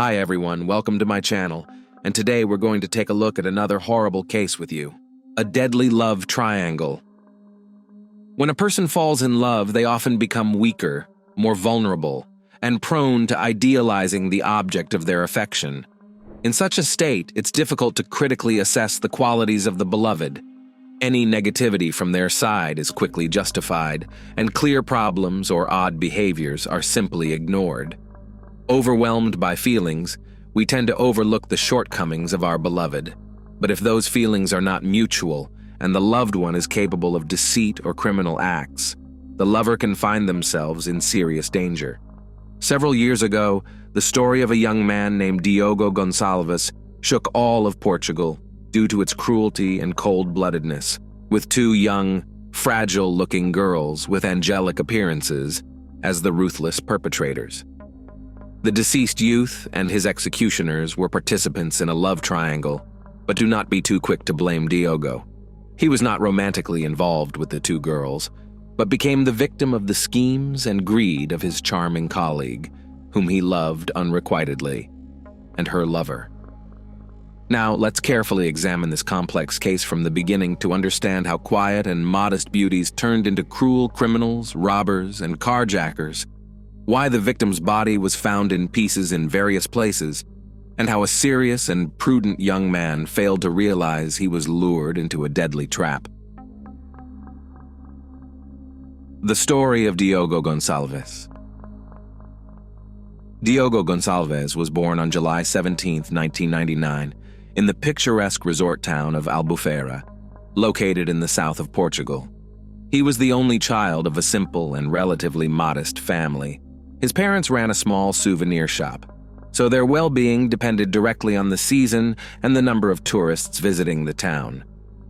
Hi everyone, welcome to my channel, and today we're going to take a look at another horrible case with you. A deadly love triangle. When a person falls in love, they often become weaker, more vulnerable, and prone to idealizing the object of their affection. In such a state, it's difficult to critically assess the qualities of the beloved. Any negativity from their side is quickly justified, and clear problems or odd behaviors are simply ignored. Overwhelmed by feelings, we tend to overlook the shortcomings of our beloved. But if those feelings are not mutual, and the loved one is capable of deceit or criminal acts, the lover can find themselves in serious danger. Several years ago, the story of a young man named Diogo Gonçalves shook all of Portugal due to its cruelty and cold-bloodedness, with two young, fragile-looking girls with angelic appearances as the ruthless perpetrators. The deceased youth and his executioners were participants in a love triangle, but do not be too quick to blame Diogo. He was not romantically involved with the two girls, but became the victim of the schemes and greed of his charming colleague, whom he loved unrequitedly, and her lover. Now, let's carefully examine this complex case from the beginning to understand how quiet and modest beauties turned into cruel criminals, robbers, and carjackers, why the victim's body was found in pieces in various places, and how a serious and prudent young man failed to realize he was lured into a deadly trap. The story of Diogo Gonçalves. Diogo Gonçalves was born on July 17, 1999, in the picturesque resort town of Albufeira, located in the south of Portugal. He was the only child of a simple and relatively modest family. His parents ran a small souvenir shop, so their well-being depended directly on the season and the number of tourists visiting the town.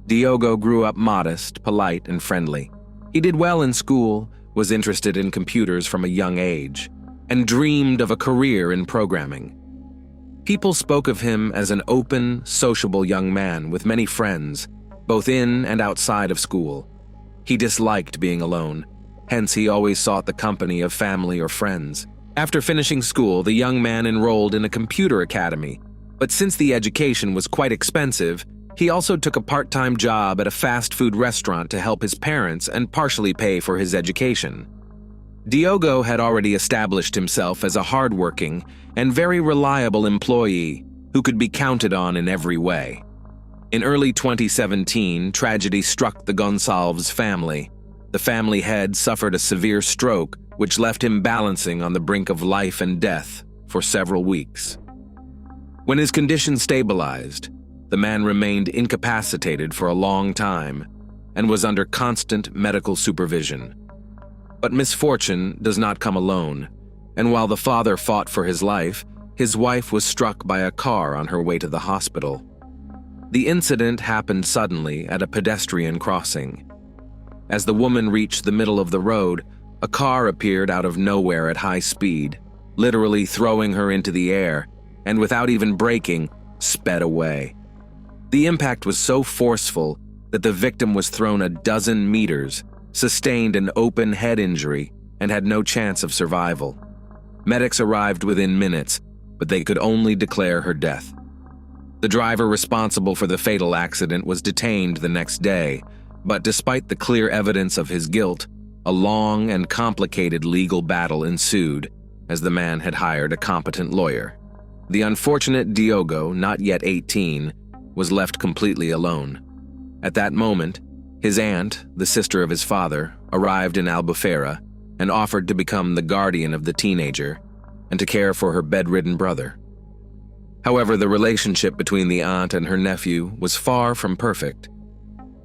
Diogo grew up modest, polite, and friendly. He did well in school, was interested in computers from a young age, and dreamed of a career in programming. People spoke of him as an open, sociable young man with many friends, both in and outside of school. He disliked being alone. Hence, he always sought the company of family or friends. After finishing school, the young man enrolled in a computer academy, but since the education was quite expensive, he also took a part-time job at a fast food restaurant to help his parents and partially pay for his education. Diogo had already established himself as a hardworking and very reliable employee who could be counted on in every way. In early 2017, tragedy struck the Gonçalves family. The family head suffered a severe stroke, which left him balancing on the brink of life and death for several weeks. When his condition stabilized, the man remained incapacitated for a long time and was under constant medical supervision. But misfortune does not come alone, and while the father fought for his life, his wife was struck by a car on her way to the hospital. The incident happened suddenly at a pedestrian crossing. As the woman reached the middle of the road, a car appeared out of nowhere at high speed, literally throwing her into the air, and without even braking, sped away. The impact was so forceful that the victim was thrown a dozen meters, sustained an open head injury, and had no chance of survival. Medics arrived within minutes, but they could only declare her death. The driver responsible for the fatal accident was detained the next day, but despite the clear evidence of his guilt, a long and complicated legal battle ensued as the man had hired a competent lawyer. The unfortunate Diogo, not yet 18, was left completely alone. At that moment, his aunt, the sister of his father, arrived in Albufeira and offered to become the guardian of the teenager and to care for her bedridden brother. However, the relationship between the aunt and her nephew was far from perfect.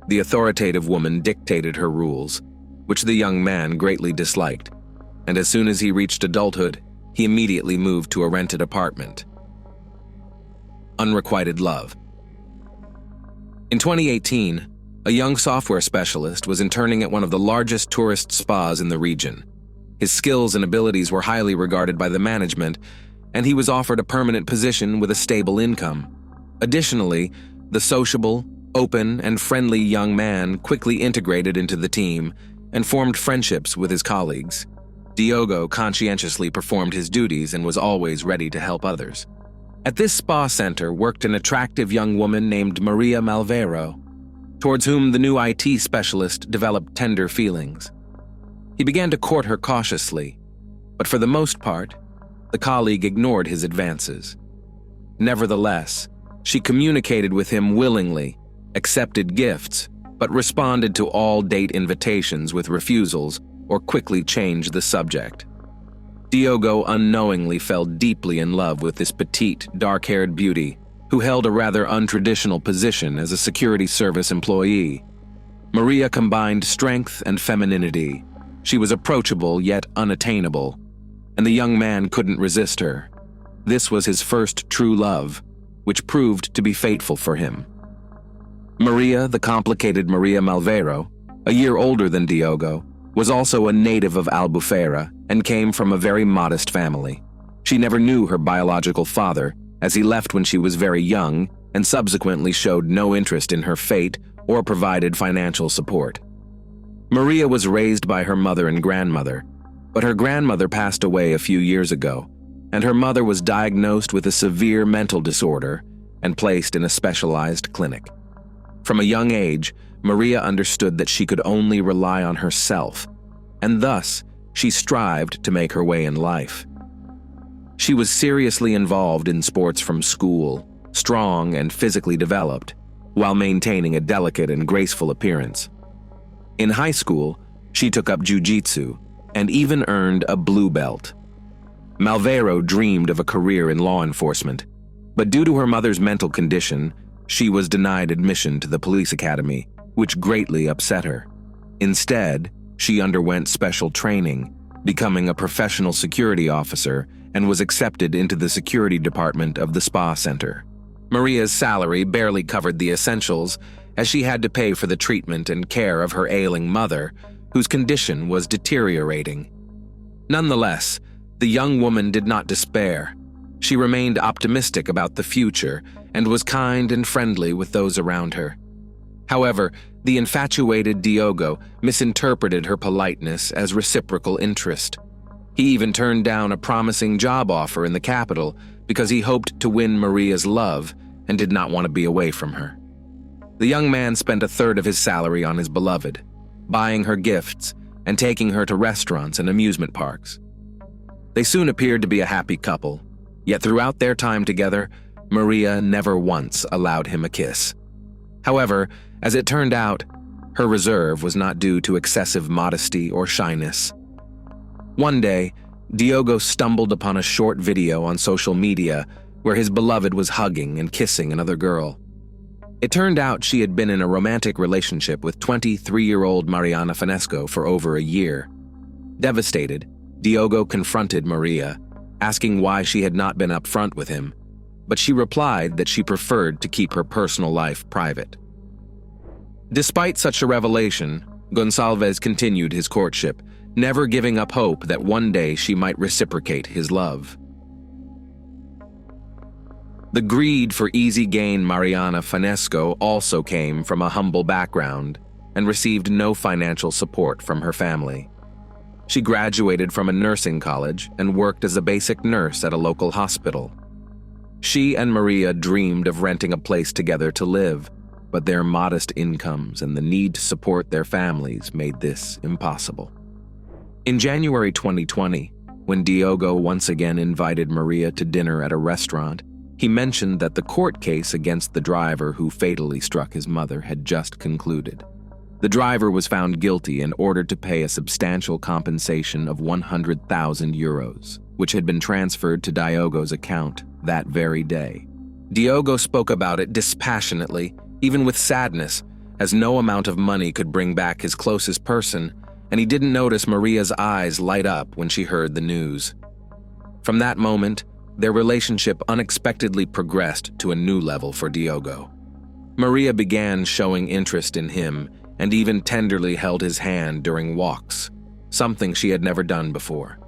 The authoritative woman dictated her rules, which the young man greatly disliked, and as soon as he reached adulthood, he immediately moved to a rented apartment. Unrequited Love. In 2018, a young software specialist was interning at one of the largest tourist spas in the region. His skills and abilities were highly regarded by the management, and he was offered a permanent position with a stable income. Additionally, the sociable, open, and friendly young man quickly integrated into the team and formed friendships with his colleagues. Diogo conscientiously performed his duties and was always ready to help others. At this spa center worked an attractive young woman named Maria Malvero, towards whom the new IT specialist developed tender feelings. He began to court her cautiously, but for the most part, the colleague ignored his advances. Nevertheless, she communicated with him willingly, accepted gifts, but responded to all date invitations with refusals or quickly changed the subject. Diogo unknowingly fell deeply in love with this petite, dark-haired beauty who held a rather untraditional position as a security service employee. Maria combined strength and femininity. She was approachable yet unattainable, and the young man couldn't resist her. This was his first true love, which proved to be fateful for him. Maria, the complicated Maria Malvero, a year older than Diogo, was also a native of Albufeira and came from a very modest family. She never knew her biological father, as he left when she was very young and subsequently showed no interest in her fate or provided financial support. Maria was raised by her mother and grandmother, but her grandmother passed away a few years ago, and her mother was diagnosed with a severe mental disorder and placed in a specialized clinic. From a young age, Maria understood that she could only rely on herself, and thus she strived to make her way in life. She was seriously involved in sports from school, strong and physically developed, while maintaining a delicate and graceful appearance. In high school, she took up jiu-jitsu and even earned a blue belt. Malvero dreamed of a career in law enforcement, but due to her mother's mental condition, she was denied admission to the police academy, which greatly upset her. Instead, she underwent special training, becoming a professional security officer, and was accepted into the security department of the spa center. Maria's salary barely covered the essentials, as she had to pay for the treatment and care of her ailing mother, whose condition was deteriorating. Nonetheless, the young woman did not despair. She remained optimistic about the future and was kind and friendly with those around her. However, the infatuated Diogo misinterpreted her politeness as reciprocal interest. He even turned down a promising job offer in the capital because he hoped to win Maria's love and did not want to be away from her. The young man spent a third of his salary on his beloved, buying her gifts and taking her to restaurants and amusement parks. They soon appeared to be a happy couple, yet throughout their time together, Maria never once allowed him a kiss. However, as it turned out, her reserve was not due to excessive modesty or shyness. One day, Diogo stumbled upon a short video on social media where his beloved was hugging and kissing another girl. It turned out she had been in a romantic relationship with 23-year-old Mariana Fanesco for over a year. Devastated, Diogo confronted Maria, asking why she had not been upfront with him, but she replied that she preferred to keep her personal life private. Despite such a revelation, Gonçalves continued his courtship, never giving up hope that one day she might reciprocate his love. The greed for easy gain Mariana Fanesco also came from a humble background and received no financial support from her family. She graduated from a nursing college and worked as a basic nurse at a local hospital. She and Maria dreamed of renting a place together to live, but their modest incomes and the need to support their families made this impossible. In January 2020, when Diogo once again invited Maria to dinner at a restaurant, he mentioned that the court case against the driver who fatally struck his mother had just concluded. The driver was found guilty and ordered to pay a substantial compensation of 100,000 euros, which had been transferred to Diogo's account that very day. Diogo spoke about it dispassionately, even with sadness, as no amount of money could bring back his closest person, and he didn't notice Maria's eyes light up when she heard the news. From that moment, their relationship unexpectedly progressed to a new level for Diogo. Maria began showing interest in him and even tenderly held his hand during walks, something she had never done before.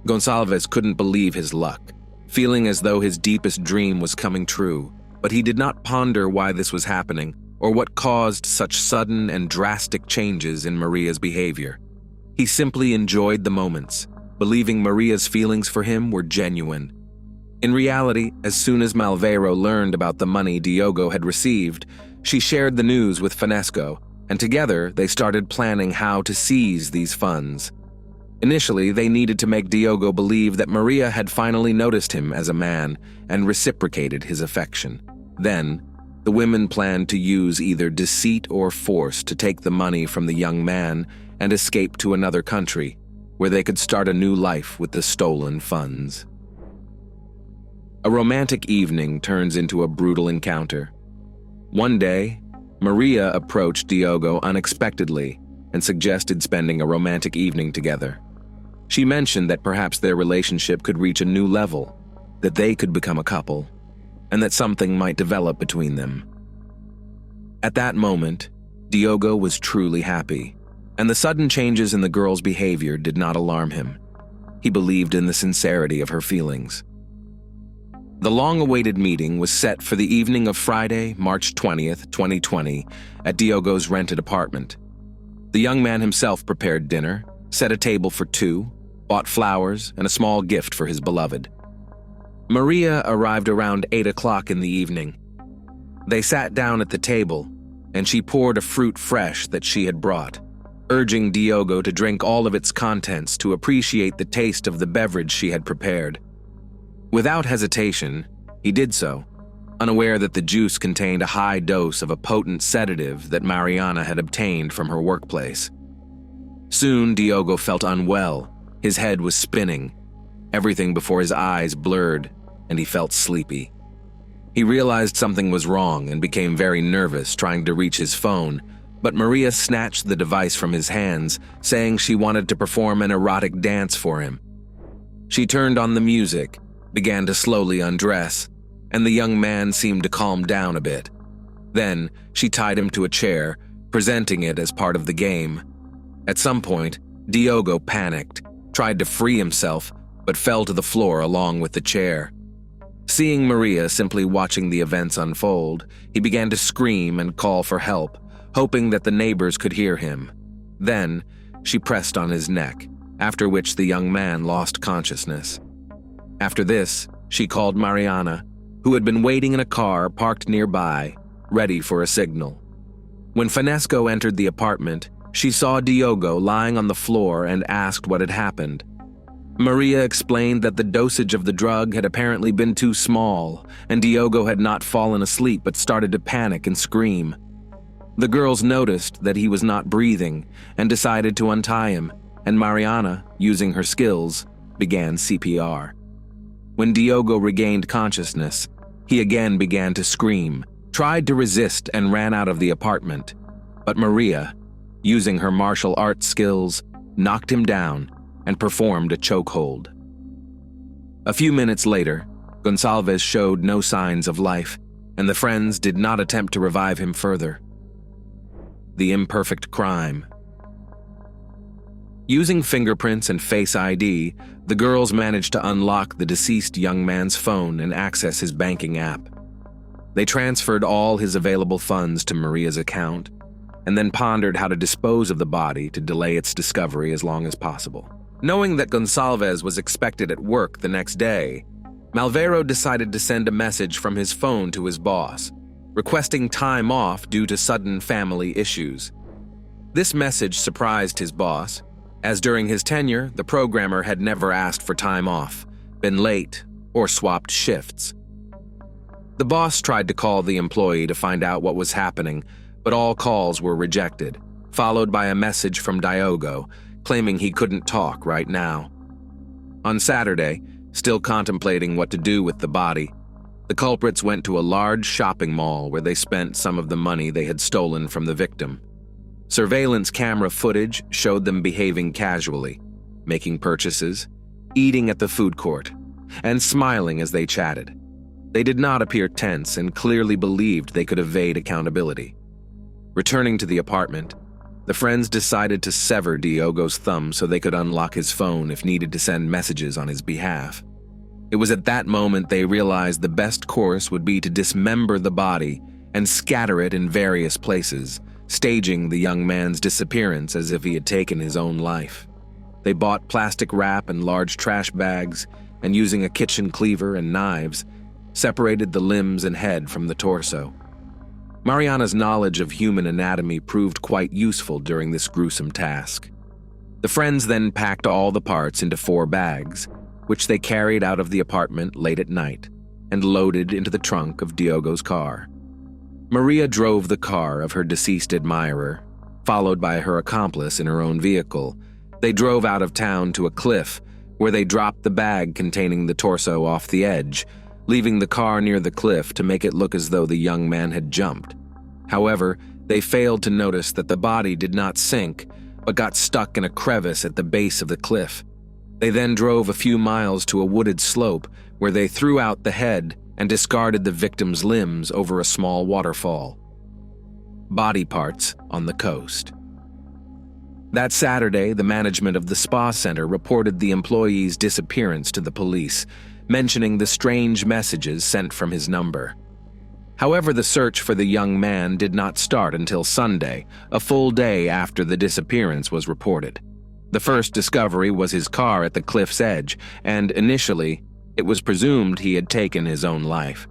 Gonçalves couldn't believe his luck, feeling as though his deepest dream was coming true, but he did not ponder why this was happening or what caused such sudden and drastic changes in Maria's behavior. He simply enjoyed the moments, believing Maria's feelings for him were genuine. In reality, as soon as Malvero learned about the money Diogo had received, she shared the news with Finesco, and together they started planning how to seize these funds. Initially, they needed to make Diogo believe that Maria had finally noticed him as a man and reciprocated his affection. Then, the women planned to use either deceit or force to take the money from the young man and escape to another country, where they could start a new life with the stolen funds. A romantic evening turns into a brutal encounter. One day, Maria approached Diogo unexpectedly and suggested spending a romantic evening together. She mentioned that perhaps their relationship could reach a new level, that they could become a couple, and that something might develop between them. At that moment, Diogo was truly happy, and the sudden changes in the girl's behavior did not alarm him. He believed in the sincerity of her feelings. The long-awaited meeting was set for the evening of Friday, March 20th, 2020, at Diogo's rented apartment. The young man himself prepared dinner, set a table for two, bought flowers and a small gift for his beloved. Maria arrived around 8 o'clock in the evening. They sat down at the table, and she poured a fruit fresh that she had brought, urging Diogo to drink all of its contents to appreciate the taste of the beverage she had prepared. Without hesitation, he did so, unaware that the juice contained a high dose of a potent sedative that Mariana had obtained from her workplace. Soon, Diogo felt unwell. His head was spinning. Everything before his eyes blurred, and he felt sleepy. He realized something was wrong and became very nervous trying to reach his phone, but Maria snatched the device from his hands, saying she wanted to perform an erotic dance for him. She turned on the music, began to slowly undress, and the young man seemed to calm down a bit. Then, she tied him to a chair, presenting it as part of the game. At some point, Diogo panicked, tried to free himself, but fell to the floor along with the chair. Seeing Maria simply watching the events unfold, he began to scream and call for help, hoping that the neighbors could hear him. Then, she pressed on his neck, after which the young man lost consciousness. After this, she called Mariana, who had been waiting in a car parked nearby, ready for a signal. When Finesco entered the apartment, she saw Diogo lying on the floor and asked what had happened. Maria explained that the dosage of the drug had apparently been too small, and Diogo had not fallen asleep but started to panic and scream. The girls noticed that he was not breathing and decided to untie him, and Mariana, using her skills, began CPR. When Diogo regained consciousness, he again began to scream, tried to resist and ran out of the apartment. But Maria, using her martial arts skills, knocked him down and performed a chokehold. A few minutes later, Gonçalves showed no signs of life, and the friends did not attempt to revive him further. The Imperfect Crime. Using fingerprints and Face ID, the girls managed to unlock the deceased young man's phone and access his banking app. They transferred all his available funds to Maria's account, and then pondered how to dispose of the body to delay its discovery as long as possible. Knowing that Gonçalves was expected at work the next day, Malvero decided to send a message from his phone to his boss, requesting time off due to sudden family issues. This message surprised his boss, as during his tenure, the programmer had never asked for time off, been late, or swapped shifts. The boss tried to call the employee to find out what was happening, but all calls were rejected, followed by a message from Diogo, claiming he couldn't talk right now. On Saturday, still contemplating what to do with the body, the culprits went to a large shopping mall where they spent some of the money they had stolen from the victim. Surveillance camera footage showed them behaving casually, making purchases, eating at the food court, and smiling as they chatted. They did not appear tense and clearly believed they could evade accountability. Returning to the apartment, the friends decided to sever Diogo's thumb so they could unlock his phone if needed to send messages on his behalf. It was at that moment they realized the best course would be to dismember the body and scatter it in various places, staging the young man's disappearance as if he had taken his own life. They bought plastic wrap and large trash bags and using a kitchen cleaver and knives, separated the limbs and head from the torso. Mariana's knowledge of human anatomy proved quite useful during this gruesome task. The friends then packed all the parts into 4 bags, which they carried out of the apartment late at night and loaded into the trunk of Diogo's car. Maria drove the car of her deceased admirer, followed by her accomplice in her own vehicle. They drove out of town to a cliff where they dropped the bag containing the torso off the edge, leaving the car near the cliff to make it look as though the young man had jumped. However, they failed to notice that the body did not sink, but got stuck in a crevice at the base of the cliff. They then drove a few miles to a wooded slope where they threw out the head and discarded the victim's limbs over a small waterfall. Body parts on the coast. That Saturday, the management of the spa center reported the employee's disappearance to the police, mentioning the strange messages sent from his number. However, the search for the young man did not start until Sunday, a full day after the disappearance was reported. The first discovery was his car at the cliff's edge, and initially, it was presumed he had taken his own life.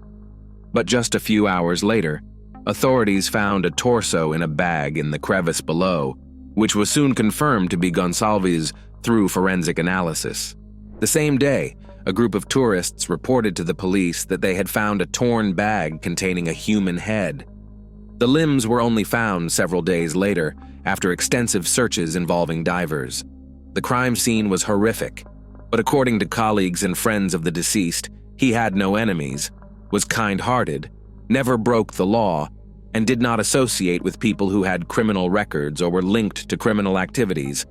But just a few hours later, authorities found a torso in a bag in the crevice below, which was soon confirmed to be Gonsalves through forensic analysis. The same day, a group of tourists reported to the police that they had found a torn bag containing a human head. The limbs were only found several days later, after extensive searches involving divers. The crime scene was horrific, but according to colleagues and friends of the deceased, he had no enemies, was kind-hearted, never broke the law, and did not associate with people who had criminal records or were linked to criminal activities.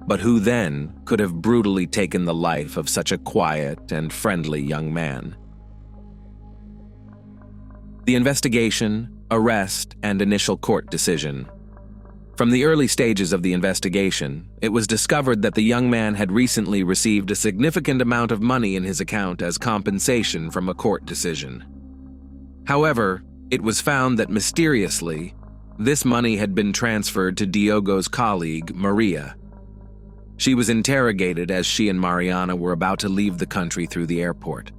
But who then could have brutally taken the life of such a quiet and friendly young man? The investigation, arrest, and initial court decision. From the early stages of the investigation, it was discovered that the young man had recently received a significant amount of money in his account as compensation from a court decision. However, it was found that mysteriously, this money had been transferred to Diogo's colleague, Maria. She was interrogated as she and Mariana were about to leave the country through the airport.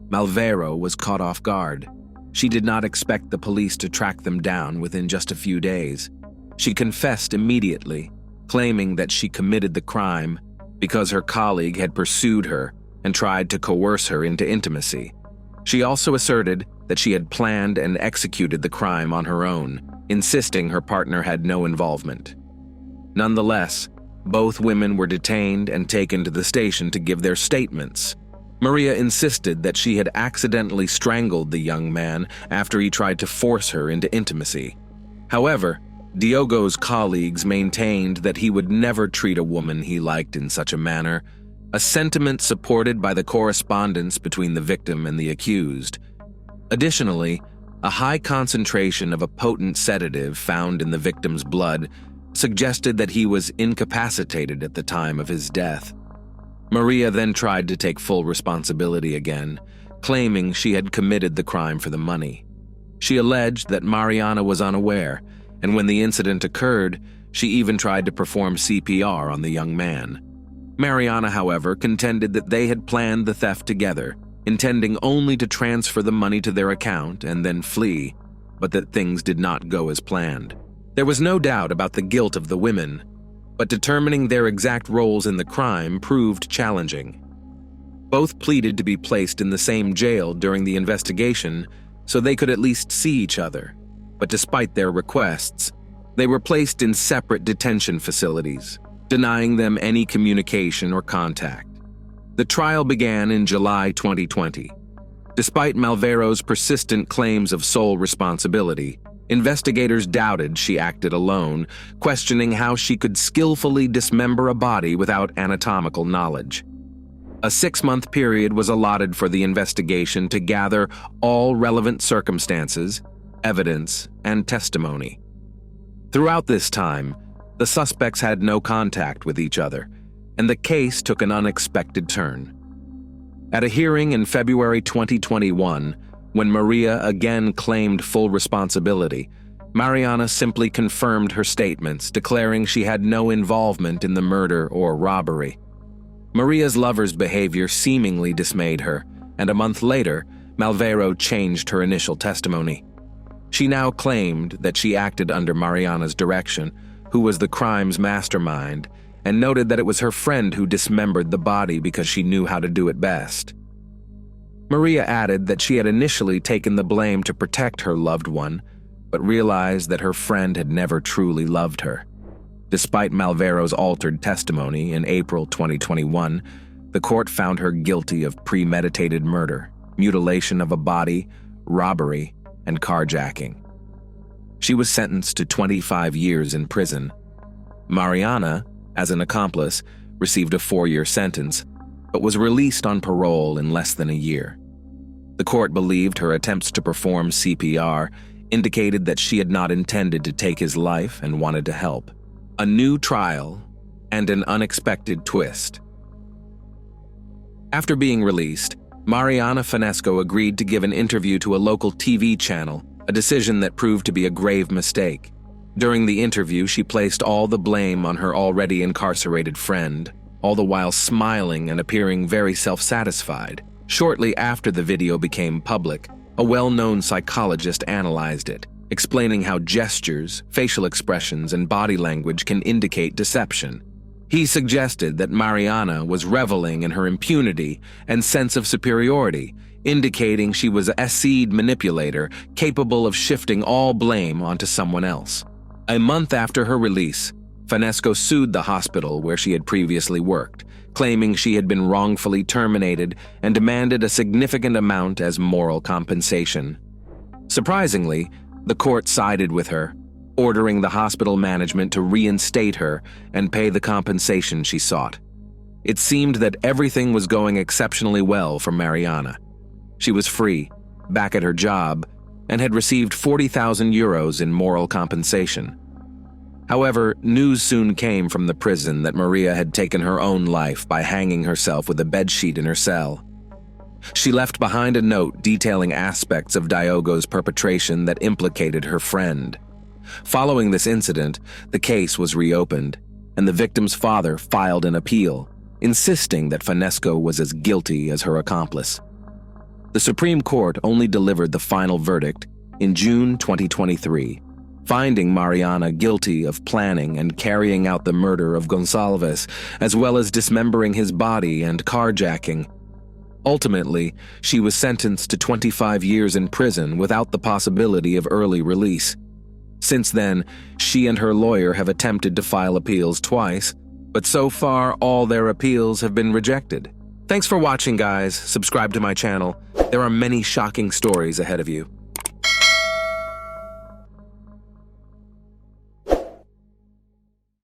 Malvero was caught off guard. She did not expect the police to track them down within just a few days. She confessed immediately, claiming that she committed the crime because her colleague had pursued her and tried to coerce her into intimacy. She also asserted that she had planned and executed the crime on her own, insisting her partner had no involvement. Nonetheless, both women were detained and taken to the station to give their statements. Maria insisted that she had accidentally strangled the young man after he tried to force her into intimacy. However, Diogo's colleagues maintained that he would never treat a woman he liked in such a manner, a sentiment supported by the correspondence between the victim and the accused. Additionally, a high concentration of a potent sedative found in the victim's blood suggested that he was incapacitated at the time of his death. Maria then tried to take full responsibility again, claiming she had committed the crime for the money. She alleged that Mariana was unaware, and when the incident occurred, she even tried to perform CPR on the young man. Mariana, however, contended that they had planned the theft together, intending only to transfer the money to their account and then flee, but that things did not go as planned. There was no doubt about the guilt of the women, but determining their exact roles in the crime proved challenging. Both pleaded to be placed in the same jail during the investigation so they could at least see each other, but despite their requests, they were placed in separate detention facilities, denying them any communication or contact. The trial began in July 2020. Despite Malvero's persistent claims of sole responsibility, investigators doubted she acted alone, questioning how she could skillfully dismember a body without anatomical knowledge. A 6-month period was allotted for the investigation to gather all relevant circumstances, evidence, and testimony. Throughout this time, the suspects had no contact with each other, and the case took an unexpected turn. At a hearing in February 2021, when Maria again claimed full responsibility, Mariana simply confirmed her statements, declaring she had no involvement in the murder or robbery. Maria's lover's behavior seemingly dismayed her, and a month later, Malvero changed her initial testimony. She now claimed that she acted under Mariana's direction, who was the crime's mastermind, and noted that it was her friend who dismembered the body because she knew how to do it best. Maria added that she had initially taken the blame to protect her loved one, but realized that her friend had never truly loved her. Despite Malvero's altered testimony in April 2021, the court found her guilty of premeditated murder, mutilation of a body, robbery, and carjacking. She was sentenced to 25 years in prison. Mariana, as an accomplice, received a 4-year sentence, but was released on parole in less than a year. The court believed her attempts to perform CPR indicated that she had not intended to take his life and wanted to help. A new trial and an unexpected twist. After being released, Mariana Finesco agreed to give an interview to a local TV channel, a decision that proved to be a grave mistake. During the interview, she placed all the blame on her already incarcerated friend, all the while smiling and appearing very self-satisfied. Shortly after the video became public, a well-known psychologist analyzed it, explaining how gestures, facial expressions, and body language can indicate deception. He suggested that Mariana was reveling in her impunity and sense of superiority, indicating she was a seed manipulator capable of shifting all blame onto someone else. A month after her release, Finesco sued the hospital where she had previously worked, claiming she had been wrongfully terminated and demanded a significant amount as moral compensation. Surprisingly, the court sided with her, ordering the hospital management to reinstate her and pay the compensation she sought. It seemed that everything was going exceptionally well for Mariana. She was free, back at her job, and had received 40,000 euros in moral compensation. However, news soon came from the prison that Maria had taken her own life by hanging herself with a bedsheet in her cell. She left behind a note detailing aspects of Diogo's perpetration that implicated her friend. Following this incident, the case was reopened, and the victim's father filed an appeal, insisting that Finesco was as guilty as her accomplice. The Supreme Court only delivered the final verdict in June 2023, finding Mariana guilty of planning and carrying out the murder of Gonçalves, as well as dismembering his body and carjacking. Ultimately, she was sentenced to 25 years in prison without the possibility of early release. Since then, she and her lawyer have attempted to file appeals twice, but so far all their appeals have been rejected. Thanks for watching, guys. Subscribe to my channel. There are many shocking stories ahead of you.